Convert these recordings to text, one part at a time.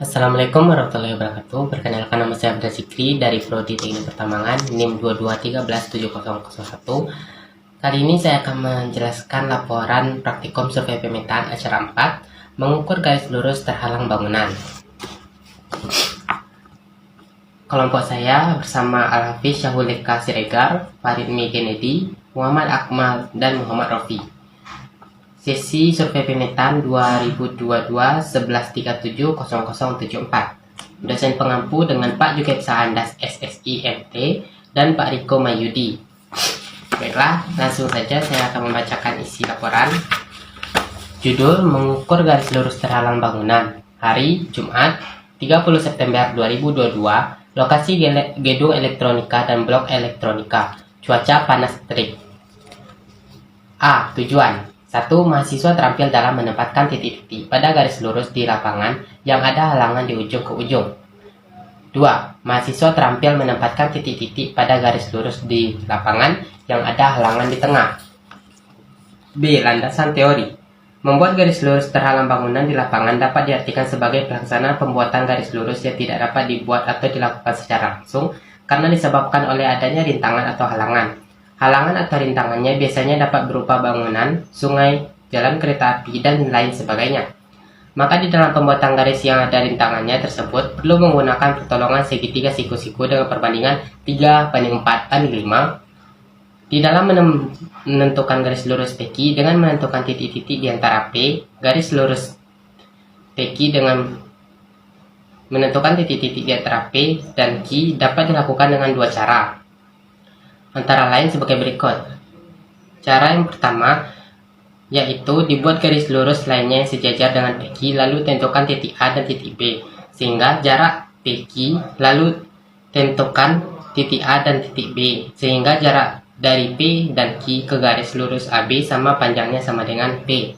Assalamualaikum warahmatullahi wabarakatuh. Perkenalkan, nama saya Abda Zikri dari Prodi Teknik Pertambangan NIM 22137001. Kali ini saya akan menjelaskan laporan praktikum survei pemetaan acara 4, mengukur garis lurus terhalang bangunan. Kelompok saya bersama Al-Hafiz Syahuleka Siregar, Farid Mi Kennedy, Muhammad Akmal, dan Muhammad Rofi. Sesi survei pemetaan 2022-1137-0074. Dosen pengampu dengan Pak Jukep Sahandas SSI MT dan Pak Riko Mayudi. Baiklah, langsung saja saya akan membacakan isi laporan. Judul: mengukur garis lurus terhalang bangunan. Hari Jumat 30 September 2022. Lokasi gedung elektronika dan blok elektronika. Cuaca panas terik. A. Tujuan: 1. Mahasiswa terampil dalam menempatkan titik-titik pada garis lurus di lapangan yang ada halangan di ujung ke ujung. 2. Mahasiswa terampil menempatkan titik-titik pada garis lurus di lapangan yang ada halangan di tengah. B. Landasan teori: membuat garis lurus terhalang bangunan di lapangan dapat diartikan sebagai pelaksanaan pembuatan garis lurus yang tidak dapat dibuat atau dilakukan secara langsung karena disebabkan oleh adanya rintangan atau halangan. Halangan atau rintangannya biasanya dapat berupa bangunan, sungai, jalan kereta api, dan lain sebagainya. Maka di dalam pembuatan garis yang ada rintangannya tersebut perlu menggunakan pertolongan segitiga siku-siku dengan perbandingan 3:4:5 di dalam menentukan garis lurus PQ dengan menentukan titik-titik di antara P. Garis lurus PQ dengan menentukan titik-titik di antara P dan Q dapat dilakukan dengan dua cara, antara lain sebagai berikut. Cara yang pertama yaitu dibuat garis lurus lainnya yang sejajar dengan PQ, lalu tentukan titik A dan titik B sehingga jarak PQ, lalu tentukan titik A dan titik B sehingga jarak dari P dan Q ke garis lurus AB sama panjangnya sama dengan P.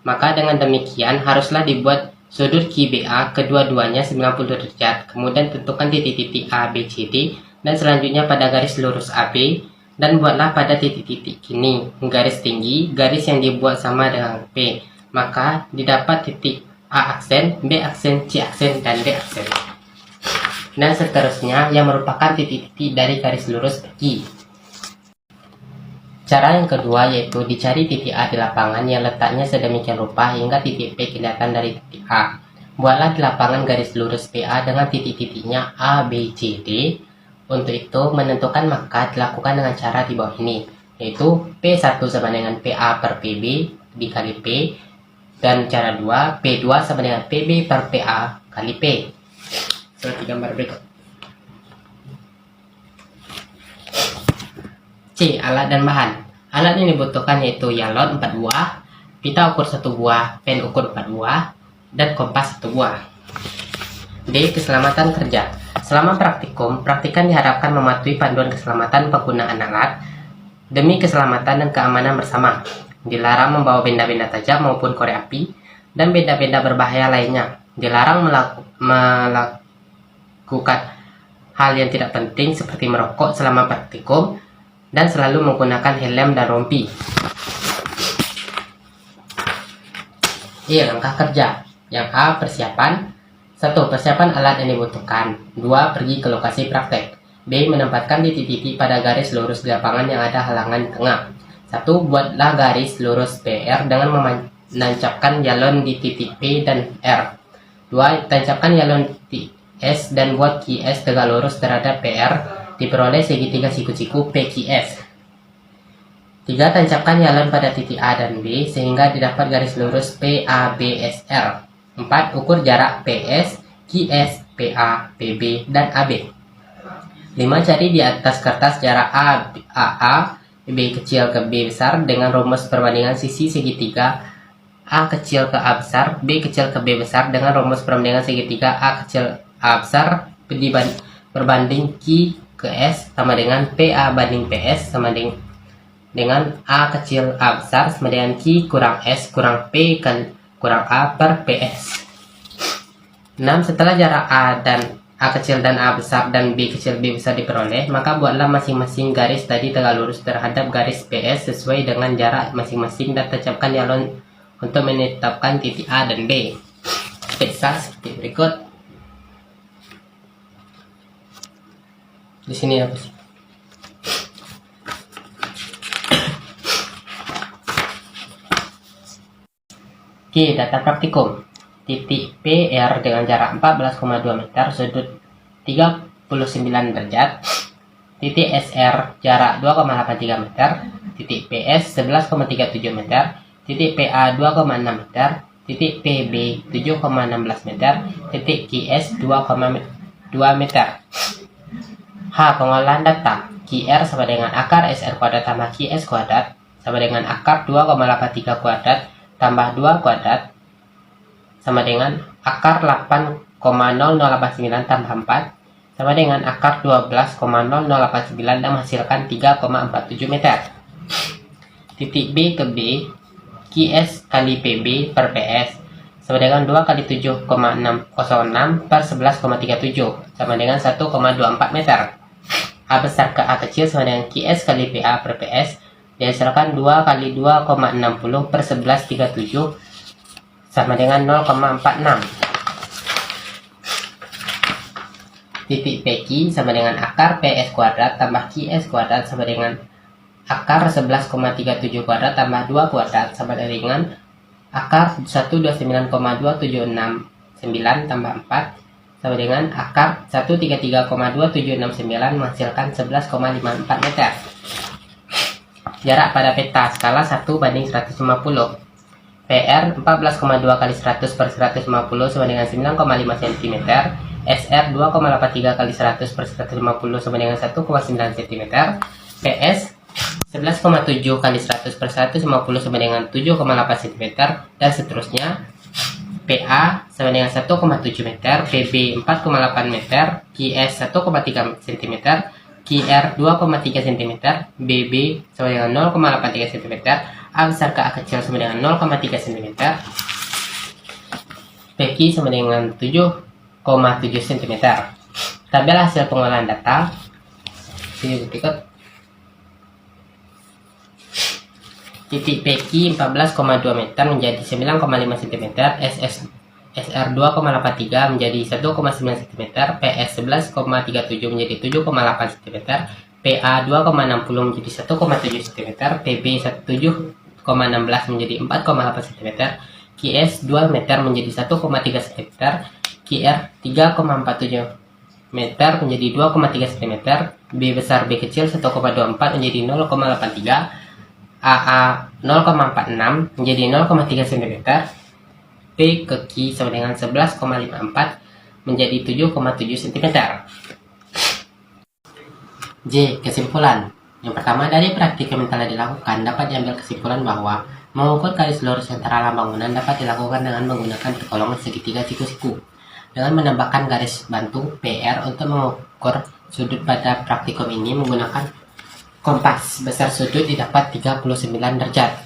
Maka dengan demikian haruslah dibuat sudut QBA kedua-duanya 90 derajat, kemudian tentukan titik-titik A, B, C, D, dan selanjutnya pada garis lurus AB, dan buatlah pada titik-titik ini garis tinggi, garis yang dibuat sama dengan P, maka didapat titik A aksen, B aksen, C aksen, dan D aksen, dan seterusnya yang merupakan titik-titik dari garis lurus PQ. Cara yang kedua yaitu dicari titik A di lapangan yang letaknya sedemikian rupa hingga titik P kelihatan dari titik A. Buatlah di lapangan garis lurus PA dengan titik-titiknya A, B, C, D. Untuk itu menentukan maka dilakukan dengan cara di bawah ini, yaitu P1 sama dengan PA per PB dikali P, dan cara 2 P2 sama dengan PB per PA kali P. Seperti gambar berikut. C. Alat dan bahan. Alat yang dibutuhkan yaitu yalon 4 buah, pita ukur 1 buah, pen ukur 4 buah, dan kompas 1 buah. D. Keselamatan kerja. Selama praktikum, praktikan diharapkan mematuhi panduan keselamatan penggunaan alat demi keselamatan dan keamanan bersama. Dilarang membawa benda-benda tajam maupun korek api dan benda-benda berbahaya lainnya. Dilarang melakukan hal yang tidak penting seperti merokok selama praktikum, dan selalu menggunakan helm dan rompi. Langkah kerja. Yang A. Persiapan. 1. Persiapan alat yang dibutuhkan. 2. Pergi ke lokasi praktek. B. Menempatkan titik-titik pada garis lurus di lapangan yang ada halangan di tengah. 1. Buatlah garis lurus PR dengan menancapkan yalon di titik P dan R. 2. Tancapkan yalon di S dan buat QS tegak lurus terhadap PR, diperoleh segitiga siku-siku PQS. 3. Tancapkan yalon pada titik A dan B sehingga didapat garis lurus PABSR. 4. Ukur jarak PS, QS, PA, PB, dan AB. 5. Cari di atas kertas jarak AA, B kecil ke B besar dengan rumus perbandingan sisi segitiga A kecil ke A besar, B kecil ke B besar dengan rumus perbandingan segitiga A kecil A besar berbanding Q ke S sama dengan PA banding PS sama dengan A kecil A besar sama dengan Q kurang S kurang P kurang A per PS. 6. Setelah jarak A kecil dan A besar dan B kecil B besar diperoleh, maka buatlah masing-masing garis tadi tegak lurus terhadap garis PS sesuai dengan jarak masing-masing dan tancapkan yalon untuk menetapkan titik A dan B. Periksa seperti berikut. Di sini apa sih? Oke, data praktikum. Titik PR dengan jarak 14,2 meter, sudut 39 derajat. Titik SR jarak 2,83 meter. Titik PS 11,37 meter. Titik PA 2,6 meter. Titik PB 7,16 meter. Titik QS 2,2 meter. H. Pengolahan data. QR sama dengan akar SR kuadrat tambah QS kuadrat sama dengan akar 2,83 kuadrat tambah 2 kuadrat sama dengan akar 8,0089 tambah 4 sama dengan akar 12,0089 dan menghasilkan 3,47 meter. Titik B ke B, QS kali PB per PS sama dengan 2 kali 7,606 per 11,37 sama dengan 1,24 meter. A besar ke A kecil sama dengan QS kali PA per PS dihasilkan 2 kali 2,60 per 11,37 sama dengan 0,46. Titik PQ sama dengan akar PS kuadrat tambah QS kuadrat sama dengan akar 11,37 kuadrat tambah 2 kuadrat sama dengan akar 129,2769 tambah 4 sama dengan akar 133,2769 menghasilkan 11,54 meter. Jarak pada peta skala 1:150. PR 14,2 kali 100 per 150 sama dengan 9,5 cm. SR 2,83 kali 100 per 150 sama dengan 1,9 cm. PS 11,7 kali 100 per 150 sama dengan 7,8 cm dan seterusnya. PA sama dengan 1,7 meter, PB 4,8 meter, QS 1,3 cm, QR 2,3 cm, BB sama dengan 0,83 cm, A besar ke A kecil sama dengan 0,3 cm, PQ sama dengan 7,7 cm. Tabel hasil pengolahan data ini berikut. Titik PQ 14,2 meter menjadi 9,5 cm, SR 2,83 menjadi 1,9 cm, PS 11,37 menjadi 7,8 cm, PA 2,60 menjadi 1,7 cm, PB 7,16 menjadi 4,8 cm, QS 2 meter menjadi 1,3 cm, QR 3,47 meter menjadi 2,3 cm, B besar B kecil 1,24 menjadi 0,83, AA 0,46 menjadi 0,3 cm, P ke Q sama dengan 11,54 menjadi 7,7 cm. J. Kesimpulan. Yang pertama, dari praktikum yang telah dilakukan dapat diambil kesimpulan bahwa mengukur garis lurus antara bangunan dapat dilakukan dengan menggunakan pertolongan segitiga siku-siku. Dengan menambahkan garis bantu PR untuk mengukur sudut pada praktikum ini menggunakan kompas, besar sudut didapat 39 derajat.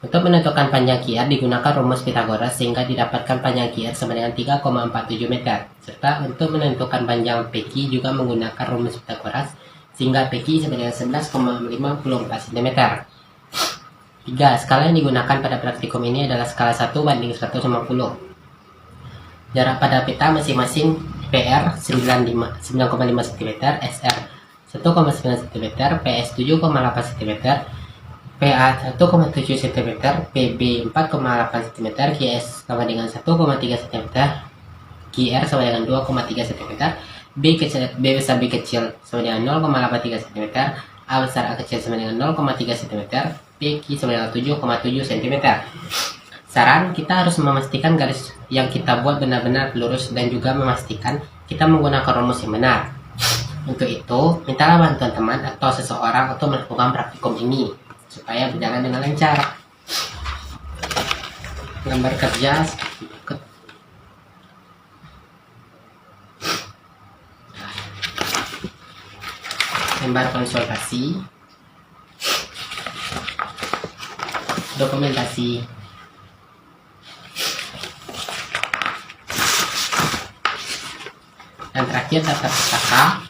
Untuk menentukan panjang QR digunakan rumus Pythagoras sehingga didapatkan panjang QR sama dengan 3,47 meter. Serta untuk menentukan panjang PQ juga menggunakan rumus Pythagoras sehingga PQ sama dengan 11,54 cm. 3. Skala yang digunakan pada praktikum ini adalah skala 1:150. Jarak pada peta masing-masing PR 9,5 cm, SR 1,9 cm, PS 7,8 cm, PA 1,7 cm, PB 4,8 cm, QS sama dengan 1,3 cm, QR sama dengan 2,3 cm, B besar B kecil sama dengan 0,83 cm, A besar A kecil sama dengan 0,3 cm, PQ sama dengan 7,7 cm. Saran, kita harus memastikan garis yang kita buat benar-benar lurus dan juga memastikan kita menggunakan rumus yang benar. Untuk itu, mintalah bantuan teman atau seseorang untuk melakukan praktikum ini supaya berjalan dengan lancar. Gambar kerja berikut. Gambar konsultasi, dokumentasi, dan terakhir daftar pustaka,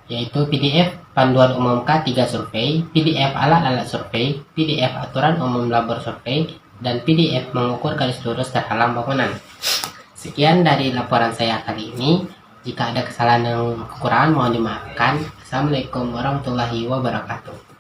yaitu PDF panduan umum K3 survei, PDF alat-alat survei, PDF aturan umum labor survei, dan PDF mengukur garis lurus terhalang bangunan. Sekian dari laporan saya kali ini. Jika ada kesalahan dan kekurangan mohon dimaafkan. Assalamualaikum warahmatullahi wabarakatuh.